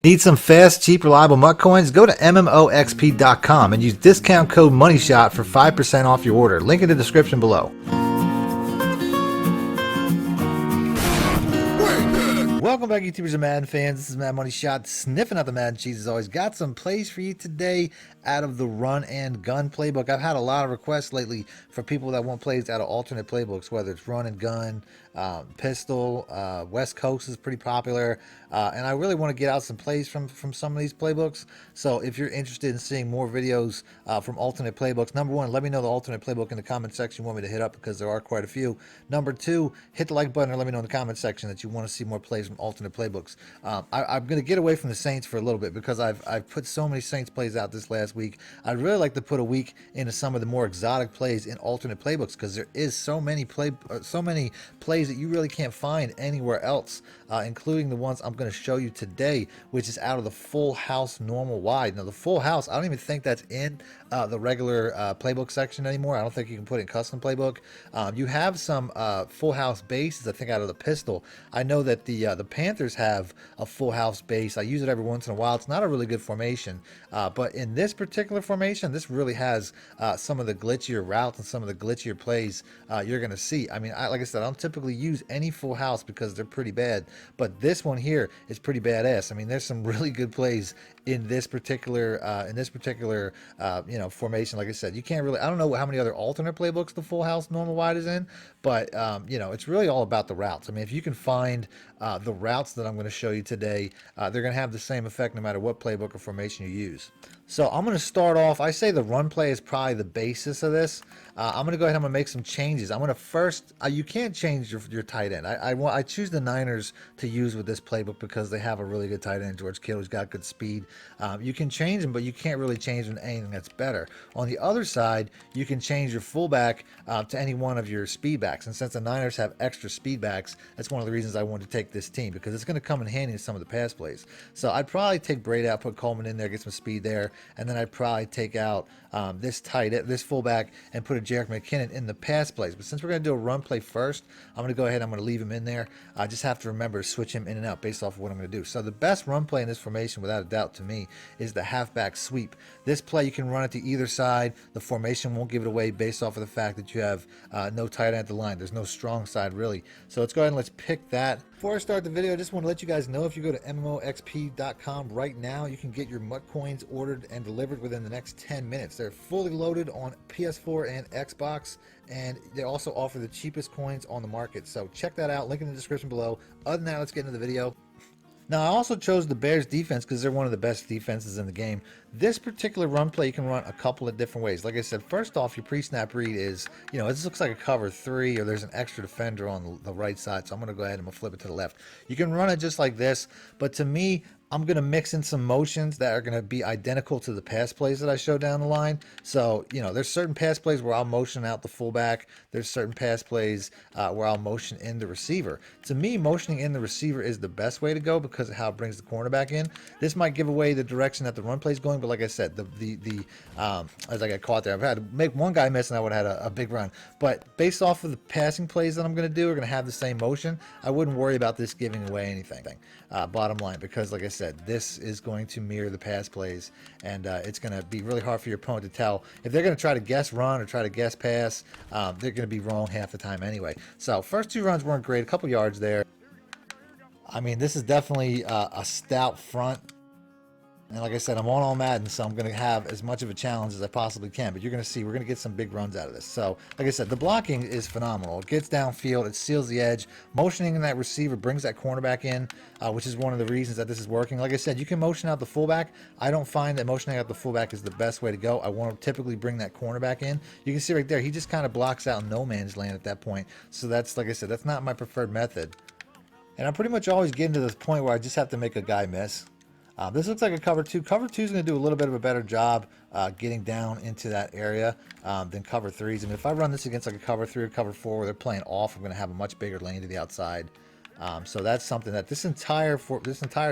Need some fast, cheap, reliable MUT coins? Go to MMOXP.com and use discount code MONEYSHOT for 5% off your order. Link in the description below. Welcome back, YouTubers and Madden fans. This is Mad Money Shot, sniffing out the Madden cheese as always. Got some plays for you today out of the run and gun playbook. I've had a lot of requests lately for people that want plays out of alternate playbooks, whether it's run and gun, pistol, West Coast is pretty popular, and I really want to get out some plays from some of these playbooks. So if you're interested in seeing more videos from alternate playbooks, number one, let me know the alternate playbook in the comment section you want me to hit up, because there are quite a few. Number two, hit the like button or let me know in the comment section that you want to see more plays from alternate playbooks. I'm going to get away from the Saints for a little bit because I've put so many Saints plays out this last week. I'd really like to put a week into some of the more exotic plays in alternate playbooks, because there is so many plays that you really can't find anywhere else, including the ones I'm going to show you today, which is out of the full house normal wide. Now the full house, I don't even think that's in the regular playbook section anymore. I don't think you can put it in custom playbook. You have some full house bases, I think, out of the pistol. I know that the Panthers have a full house base. I use it every once in a while. It's not a really good formation, but in this particular formation, this really has some of the glitchier routes and some of the glitchier plays you're going to see. I mean, like I said, I don't typically use any full house because they're pretty bad, but this one here is pretty badass. I mean, there's some really good plays in this particular formation. Like I said, you can't really, I don't know how many other alternate playbooks the full house normal wide is in, but it's really all about the routes. I mean, if you can find the routes that I'm going to show you today, they're going to have the same effect no matter what playbook or formation you use. So I'm going to start off, I say the run play is probably the basis of this. I'm going to go ahead and I'm going to make some changes. I'm going to first, you can't change your tight end. I choose the Niners to use with this playbook because they have a really good tight end, George Kittle. He's got good speed. You can change him, but you can't really change him to anything that's better. On the other side, you can change your fullback to any one of your speed backs. And since the Niners have extra speed backs, that's one of the reasons I wanted to take this team, because it's going to come in handy in some of the pass plays. So I'd probably take Brady out, put Coleman in there, get some speed there, and then I'd probably take out this fullback and put a Jerick McKinnon in the pass plays. But since we're going to do a run play first, I'm going to go ahead and I'm going to leave him in there. I just have to remember to switch him in and out based off of what I'm going to do. So the best run play in this formation, without a doubt to me, is the halfback sweep. This play, you can run it to either side. The formation won't give it away based off of the fact that you have no tight end at the line. There's no strong side, really. So let's go ahead and let's pick that. Before I start the video, I just want to let you guys know, if you go to MMOXP.com right now, you can get your MUT coins ordered and delivered within the next 10 minutes. They're fully loaded on PS4 and Xbox, and they also offer the cheapest coins on the market. So check that out. Link in the description below. Other than that, let's get into the video. Now, I also chose the Bears defense because they're one of the best defenses in the game. This particular run play, you can run a couple of different ways. Like I said, first off, your pre-snap read is, this looks like a cover 3, or there's an extra defender on the right side. So I'm going to go ahead and flip it to the left. You can run it just like this, but to me, I'm going to mix in some motions that are going to be identical to the pass plays that I show down the line. So, there's certain pass plays where I'll motion out the fullback. There's certain pass plays where I'll motion in the receiver. To me, motioning in the receiver is the best way to go because of how it brings the cornerback in. This might give away the direction that the run play is going, but like I said, as I got caught there, I've had to make one guy miss and I would have had a big run. But based off of the passing plays that I'm going to do, are going to have the same motion. I wouldn't worry about this giving away anything, bottom line, because like I said, this is going to mirror the pass plays, and it's going to be really hard for your opponent to tell. If they're going to try to guess run or try to guess pass, they're going to be wrong half the time anyway. So first two runs weren't great, a couple yards there. I mean, this is definitely a stout front. And like I said, I'm on all Madden, so I'm going to have as much of a challenge as I possibly can. But you're going to see, we're going to get some big runs out of this. So, like I said, the blocking is phenomenal. It gets downfield. It seals the edge. Motioning in that receiver brings that cornerback in, which is one of the reasons that this is working. Like I said, you can motion out the fullback. I don't find that motioning out the fullback is the best way to go. I want to typically bring that cornerback in. You can see right there, he just kind of blocks out no man's land at that point. So that's, like I said, that's not my preferred method. And I'm pretty much always getting to this point where I just have to make a guy miss. This looks like a cover 2. Cover 2 is going to do a little bit of a better job getting down into that area than cover 3s. I mean, if I run this against like a cover 3 or cover 4 where they're playing off, I'm going to have a much bigger lane to the outside. So that's something that this entire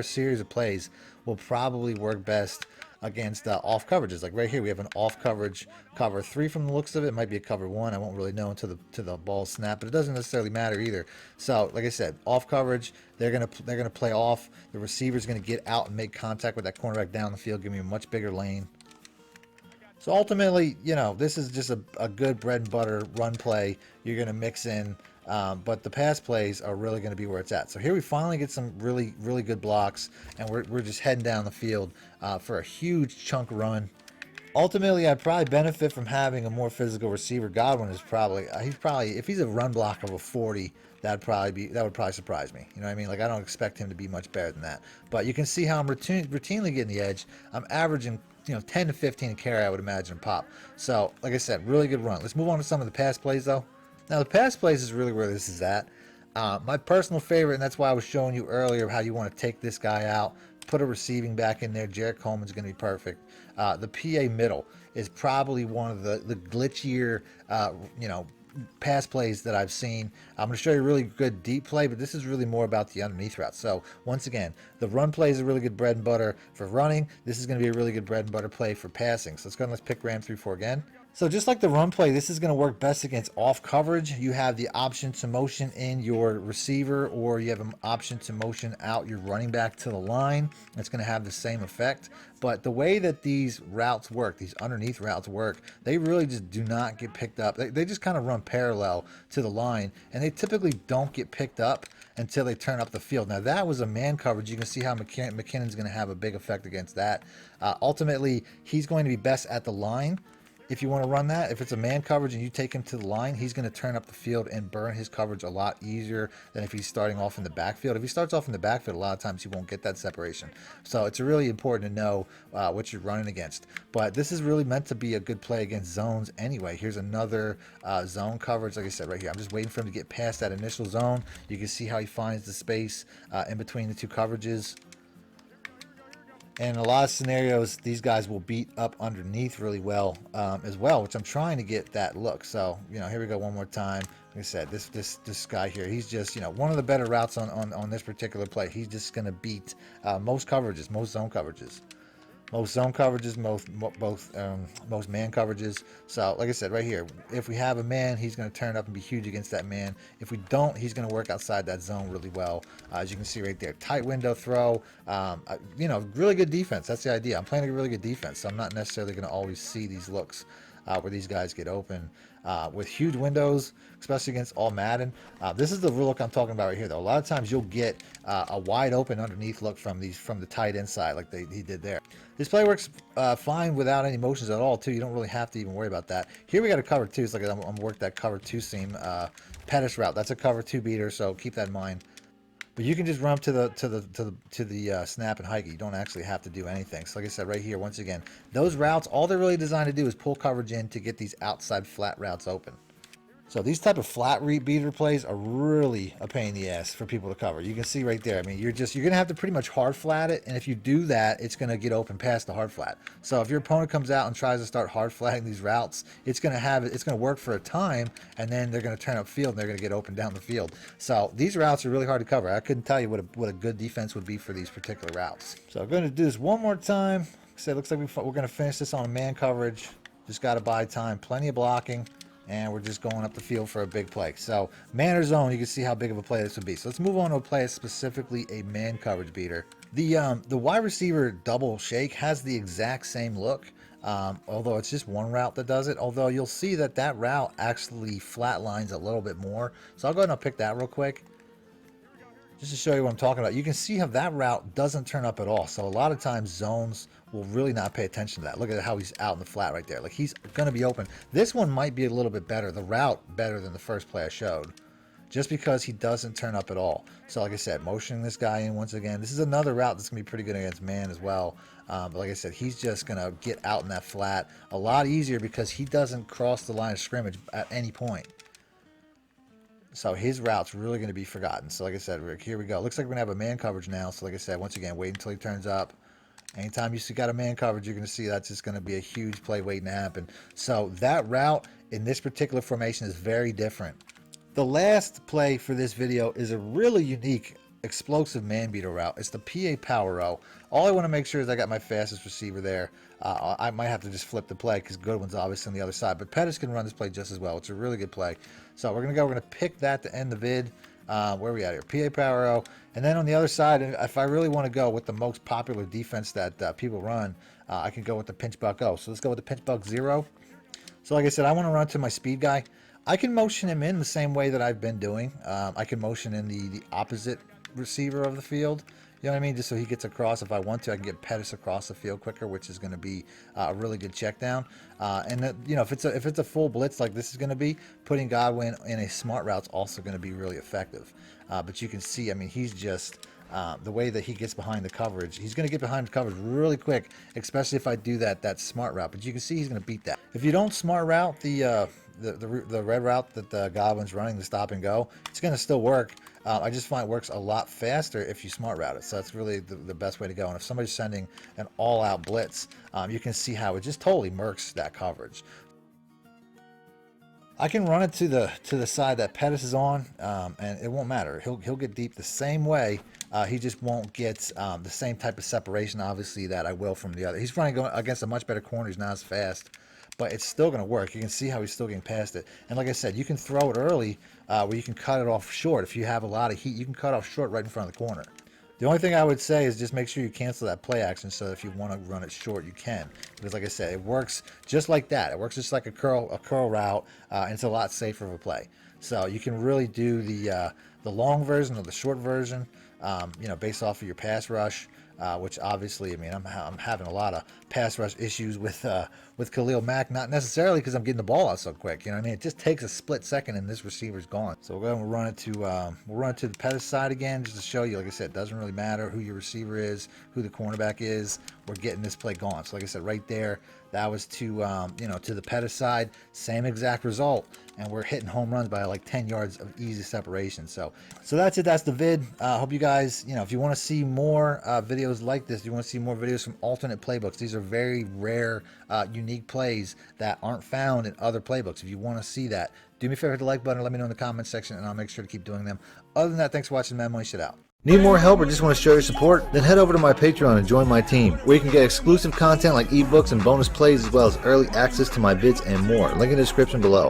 series of plays will probably work best against off coverages. Like right here, we have an off coverage cover 3 from the looks of it. It might be a cover 1. I won't really know until the ball snap, but it doesn't necessarily matter either. So like I said, off coverage, they're gonna play off. The receiver's gonna get out and make contact with that cornerback down the field, give me a much bigger lane. So ultimately, you know, this is just a good bread and butter run play you're going to mix in, but the pass plays are really going to be where it's at. So here we finally get some really, really good blocks, and we're just heading down the field for a huge chunk run. Ultimately, I'd probably benefit from having a more physical receiver. Godwin is probably, if he's a run block of a 40, that would probably surprise me. You know what I mean? Like, I don't expect him to be much better than that. But you can see how I'm routinely getting the edge. I'm averaging, you know, 10 to 15 carry, I would imagine, pop. So, like I said, really good run. Let's move on to some of the pass plays, though. Now, the pass plays is really where this is at. My personal favorite, and that's why I was showing you earlier how you want to take this guy out, put a receiving back in there. Jarrett Coleman's going to be perfect. The PA middle is probably one of the glitchier, you know, pass plays that I've seen. I'm going to show you a really good deep play, but this is really more about the underneath route. So once again, the run play is a really good bread and butter for running. This is going to be a really good bread and butter play for passing. So let's go and let's pick Ram 3-4 again. So just like the run play, this is going to work best against off coverage. You have the option to motion in your receiver, or you have an option to motion out your running back to the line. It's going to have the same effect. But the way that these routes work, these underneath routes work, they really just do not get picked up. They just kind of run parallel to the line, and they typically don't get picked up until they turn up the field. Now that was a man coverage. You can see how McKinnon's going to have a big effect against that. Ultimately, he's going to be best at the line. If you want to run that, if it's a man coverage and you take him to the line, he's going to turn up the field and burn his coverage a lot easier than if he's starting off in the backfield. If he starts off in the backfield, a lot of times you won't get that separation. So it's really important to know what you're running against. But this is really meant to be a good play against zones anyway. Here's another zone coverage. Like I said, right here, I'm just waiting for him to get past that initial zone. You can see how he finds the space in between the two coverages. And in a lot of scenarios, these guys will beat up underneath really well as well, which I'm trying to get that look. So, you know, here we go one more time. Like I said, this guy here, he's just, you know, one of the better routes on this particular play. He's just going to beat most coverages, most zone coverages. Most zone coverages, most man coverages. So, like I said, right here, if we have a man, he's going to turn up and be huge against that man. If we don't, he's going to work outside that zone really well. As you can see right there, tight window throw. You know, really good defense. That's the idea. I'm playing a really good defense, so I'm not necessarily going to always see these looks where these guys get open with huge windows, especially against all Madden. This is the real look I'm talking about right here, though. A lot of times you'll get a wide open underneath look from the tight end side, like he did there. This play works fine without any motions at all, too. You don't really have to even worry about that. Here we got a cover 2. It's like I'm work that cover 2 seam Pettis route. That's a cover 2 beater, so keep that in mind. But you can just run up to the snap and hike it. You don't actually have to do anything. So like I said, right here, once again, those routes, all they're really designed to do is pull coverage in to get these outside flat routes open. So these type of flat beater plays are really a pain in the ass for people to cover. You can see right there. I mean, you're going to have to pretty much hard flat it, and if you do that, it's going to get open past the hard flat. So if your opponent comes out and tries to start hard flatting these routes, it's going to work for a time, and then they're going to turn up field and they're going to get open down the field. So these routes are really hard to cover. I couldn't tell you what a good defense would be for these particular routes. So I'm going to do this one more time. So it looks like we're going to finish this on a man coverage. Just got to buy time, plenty of blocking. And we're just going up the field for a big play. So man or zone, you can see how big of a play this would be. So let's move on to a play that's specifically a man coverage beater. The wide receiver double shake has the exact same look, although it's just one route that does it. Although you'll see that route actually flatlines a little bit more. So I'll go ahead and I'll pick that real quick. Just to show you what I'm talking about, you can see how that route doesn't turn up at all. So a lot of times zones will really not pay attention to that. Look at how he's out in the flat right there. Like he's going to be open. This one might be a little bit better, the route better than the first play I showed, just because he doesn't turn up at all. So like I said, motioning this guy in once again. This is another route that's going to be pretty good against man as well. But like I said, he's just going to get out in that flat a lot easier because he doesn't cross the line of scrimmage at any point. So his route's really going to be forgotten. So like I said, Rick, here we go. Looks like we're going to have a man coverage now. So like I said, once again, wait until he turns up. Anytime you got a man coverage, you're going to see that's just going to be a huge play waiting to happen. So that route in this particular formation is very different. The last play for this video is a really unique explosive man beater route. It's the PA power row. All I want to make sure is I got my fastest receiver there. I might have to just flip the play because Goodwin's obviously on the other side, but Pettis can run this play just as well. It's a really good play. So we're going to pick that to end the vid. Where are we at here? PA power row. And then on the other side, if I really want to go with the most popular defense that people run, I can go with the pinch buck O. So let's go with the pinch buck 0. So like I said, I want to run to my speed guy. I can motion him in the same way that I've been doing. I can motion in the opposite receiver of the field. You know what I mean? Just so he gets across. If I want to, I can get Pettis across the field quicker, which is going to be a really good check down. And you know, if it's a full blitz like this is going to be, putting Godwin in a smart route is also going to be really effective. But you can see, I mean, he's just the way that he gets behind the coverage. He's going to get behind the coverage really quick, especially if I do that smart route. But you can see he's going to beat that. If you don't smart route the red route that Godwin's running, the stop and go, it's going to still work. I just find it works a lot faster if you smart route it. So that's really the best way to go. And if somebody's sending an all-out blitz, you can see how it just totally murks that coverage. I can run it to the side that Pettis is on, and it won't matter. He'll get deep the same way. He just won't get the same type of separation, obviously, that I will from the other. He's running against a much better corner. He's not as fast, but it's still going to work. You can see how he's still getting past it. And like I said, you can throw it early where you can cut it off short. If you have a lot of heat, you can cut off short right in front of the corner. The only thing I would say is just make sure you cancel that play action so that if you want to run it short, you can. Because like I said, it works just like that. It works just like a curl route, and it's a lot safer of a play. So you can really do the long version or the short version, you know, based off of your pass rush. Which obviously, I mean, I'm having a lot of pass rush issues with Khalil Mack, not necessarily because I'm getting the ball out so quick. You know what I mean? It just takes a split second and this receiver's gone. So we'll run it to the Pettis side again just to show you. Like I said, it doesn't really matter who your receiver is, who the cornerback is. We're getting this play gone. So like I said, right there, that was to you know, to the Pettis side, same exact result, and we're hitting home runs by like 10 yards of easy separation. So that's it. That's the vid. Hope you guys, you know, if you want to see more videos like this, you want to see more videos from alternate playbooks. These are very rare, unique plays that aren't found in other playbooks. If you want to see that, do me a favor, hit the like button, let me know in the comments section, and I'll make sure to keep doing them. Other than that, thanks for watching. Mad Money Shit out. Need more help or just want to show your support? Then head over to my Patreon and join my team, where you can get exclusive content like ebooks and bonus plays, as well as early access to my vids and more. Link in the description below.